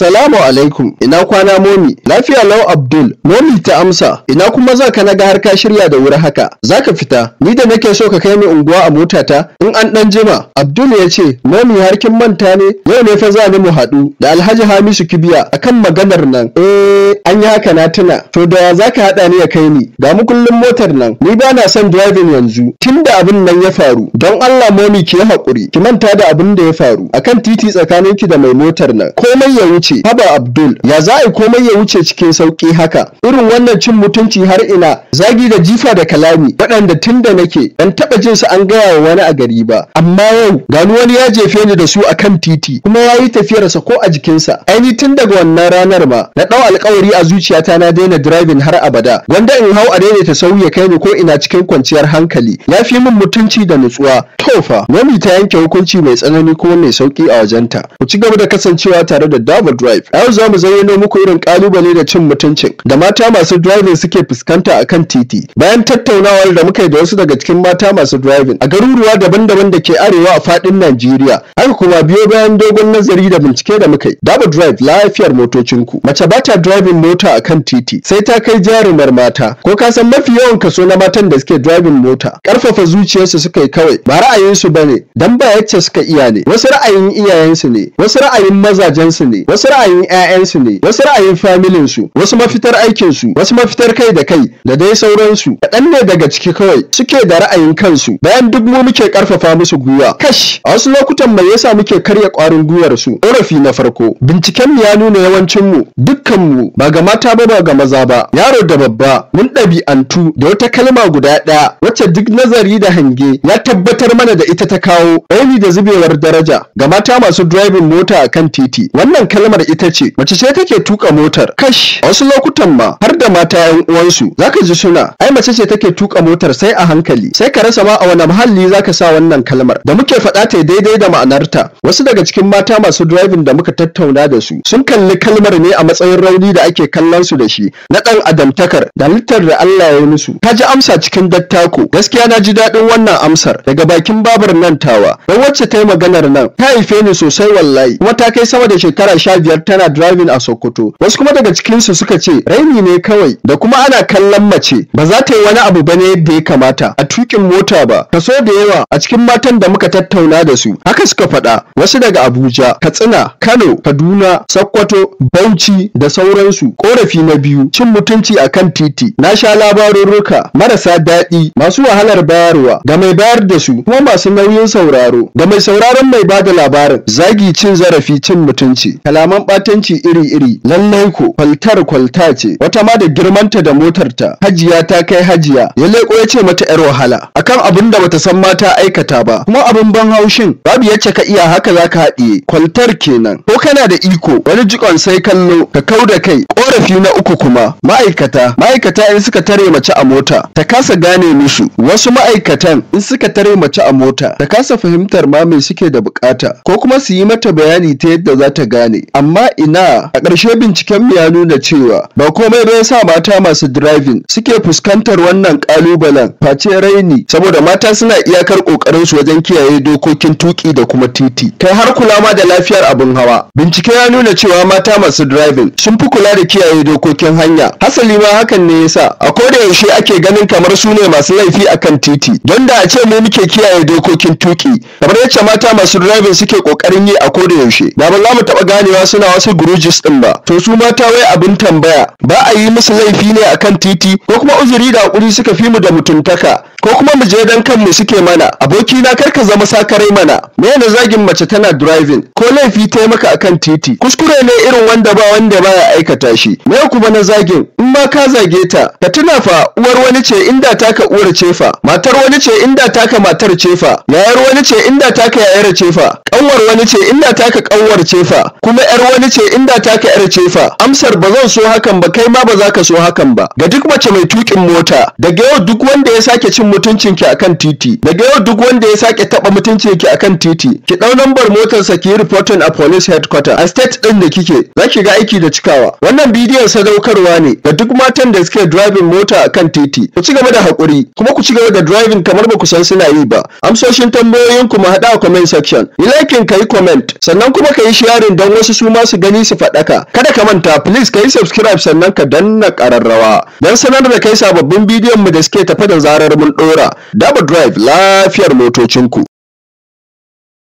Assalamu alaikum, ina kwana momi, lafiya lau Abdul, momi ta amsa, ina kuma za ka naga har ka shirya da wuri haka, za ka fita, ni da nake so ka kai ni unguwa a motata, in an ɗan jima. Abdul ya ce, momi har kin manta ne, yau ne fa za ni mu haɗu da Alhaji Hamisu Kibiya akan maganar nan. An yi haka na tuna, to da za ka haɗa ni ya kai ni, ga mu kullum motar nan, ni ba na son driving yanzu, tun da abin nan ya faru, don Allah momi ki yi haƙuri, ki manta da abin da ya faru, akan titi tsakaninki da mai motar nan, komai ya wuce. Haba Abdul, ya za a komai ya wuce cikin sauƙi haka, irin wannan cin mutunci har ina, zagi da jifa da kalami, waɗanda tun da nake ban taɓa jin su an gaya wa wani a gari ba, amma yau gani wani ya jefe ni da su akan titi, kuma ya yi tafiyarsa ko a jikinsa. Aini tun daga wannan ranar ma, na ɗau alƙawari a zuciyata na daina driving har abada, wanda in hau a daidaita sauyi kai ni ko ina cikin kwanciyar hankali, ya fi min mutunci da nutsuwa. Tofa, Momi ta yanke hukunci mai tsanani kuma mai sauƙi a wajenta. Ku ci gaba da kasancewa tare da Double Drive. A yau za mu zayyano muku irin ƙalubale da cin mutuncin da mata masu driving suke fuskanta a kan titi. Bayan tattaunawar da muka yi da wasu daga cikin mata masu driving a garuruwa daban-daban da ke arewa a faɗin Najeriya, haka kuma biyo bayan dogon nazari da bincike da muka yi. Double Drive, lafiyar motocinku. Mace ba ta driving mota a kan titi sai ta kai jarumar mata. Ko ka san mafi yawan kaso na matan da suke driving mota ƙarfafa zuciyarsu suka yi kawai, ba ra'ayinsu ba ne, dan ba yacce suka iya ne. Wasu ra'ayin iyayensu ne, wasu ra'ayin mazajensu ne, wasu ra'ayin 'ya'yansu ne, wasu ra'ayin familinsu, wasu mafitar aikinsu, wasu mafitar kai da kai da dai sauransu. Kaɗan ne daga ciki kawai suke da ra'ayin kansu, bayan duk mu muke ƙarfafa musu gwiwa. Kash, a wasu lokutan mai yasa muke karya ƙwarin gwiwarsu? Ƙorafi na farko, binciken ya nuna yawancinmu, dukkanmu, ba ga mata ba ga maza ba, yaro da babba, mun ɗabi'antu da wata kalma guda ɗaya wacce duk nazari da hange ya tabbatar mana da ita ta kawo rauni da zubewar daraja ga mata masu driving mota a kan titi. Wannan kalmar ita ce, mace ce take tuka motar. Kash, a wasu lokutan ma har da mata 'yan uwansu zaka ji suna, ai mace ce take tuka motar sai a hankali, sai ka rasa ma a wani muhalli zaka sa wannan kalmar da muke faɗa ta daidai da ma'anarta. Wasu daga cikin mata masu driving da muka tattauna da su sun kalli kalmar ne a matsayin rauni da ake kallon su da shi na ɗan adamtakar da halittar da Allah ya yi musu. Ka ji amsa cikin dattako, gaskiya na ji daɗin wannan amsar daga bakin babar nan tawa, don wacce ta yi maganar nan ta haife ni sosai wallahi, kuma ta kai sama da shekara 15 tana driving a Sokoto. Wasu kuma daga cikinsu suka ce raini ne kawai, da kuma ana kallon mace ba za ta yi wani abu bane yadda ya kamata a tukin mota ba. Kaso da yawa a cikin matan da muka tattauna da su haka suka faɗa, wasu daga Abuja, Katsina, Kano, Kaduna, Sokoto, Bauchi da sauransu. Korafi na biyu, cin mutunci akan titi. Na sha labarurruka marasa daɗi, masu wahalar bayarwa, da mai bayar da su kuma masu nauyin sauraro, da mai sauraron mai bada labarin. Zagi, cin zarafi, cin mutunci, kalaman ɓatanci iri-iri. Lallai ko kwalta ce, wata ma da girmanta da motarta. Hajiya ta kai hajiya, ya leƙo ya ce mata 'yar wahala akan abin da bata san mata aikata ba, kuma abin ban haushin babu yacce ka iya haka zaka haɗiye. Kwaltar kenan. Ko kana da iko wani jikon sai kallo ka kau da kai. Korafi na uku kuma, ma'aikata in suka tare mace a mota ta kasa gane musu. Wasu ma'aikatan in suka tare mace a mota ta kasa fahimtar ma me suke da bukata, ko kuma su yi mata bayani ta yadda za ta gane. Amma ina, a ƙarshe binciken mu ya nuna cewa ba komai ba yasa mata masu driving suke fuskantar wannan ƙalubalen face raini, saboda mata suna iyakar ƙoƙarin su wajen kiyaye dokokin tuki da kuma titi, kai har kula ma da lafiyar abin hawa. Bincike ya nuna cewa mata masu driving sun fi kula da kiyaye dokokin hanya. Hasali ma hakan ne yasa a koda yaushe ake ganin kamar su ne masu laifi akan titi, don da a ce mu muke kiyaye dokokin tuki kamar yacce mata masu driving suke ƙoƙarin yi a koda yaushe, da ba za mu taɓa ganewa suna wasu gurujis ɗin ba. To su mata wai abin tambaya, ba a yi musu laifi ne akan titi, ko kuma uzuri da hakuri suka fi mu da mutuntaka, ko kuma mu je dan kanmu suke mana? Abokina kar ka zama sakarai mana. Me ne zagin mace tana driving ko laifi ta maka akan titi? Kuskure ne irin wanda ba wanda baya aikata shi. Me kuma na zagin? In ma ka zage ta, ka tuna fa uwar wani ce inda taka uwar ce fa, matar wani ce inda taka matar ce fa, yayar wani ce inda taka yayar ce fa, kanwar wani ce inda taka kanwar ce fa, kuma yar wani ce inda taka yar ce fa. Amsar ba zan so hakan ba, kai ma ba za ka so hakan ba. Ga duk mace mai tukin mota, daga yau duk wanda ya sake cin mutuncinki akan titi, daga yau duk wanda ya sake taba mutuncinki akan titi, ki dau lambar motarsa ki yi reporting a police headquarter a state din da kike, za ki ga aiki da cikawa. Wannan bidiyon sadaukarwa ne ga duk matan da suke driving mota akan titi. Ku ci gaba da hakuri, kuma ku ci gaba da driving kamar ba ku san suna yi ba. Amsoshin tambayoyin ku mu hada a comment section. Yi like, ka yi comment, sannan kuma ka yi sharing don wasu su su ma su gani su faɗaka. Kada ka manta please ka yi subscribe sannan ka danna ƙararrawa don sanar da kai sababbin bidiyon mu da suke tafe da zarar mun ɗora. Daba Drive lafiyar motocinku.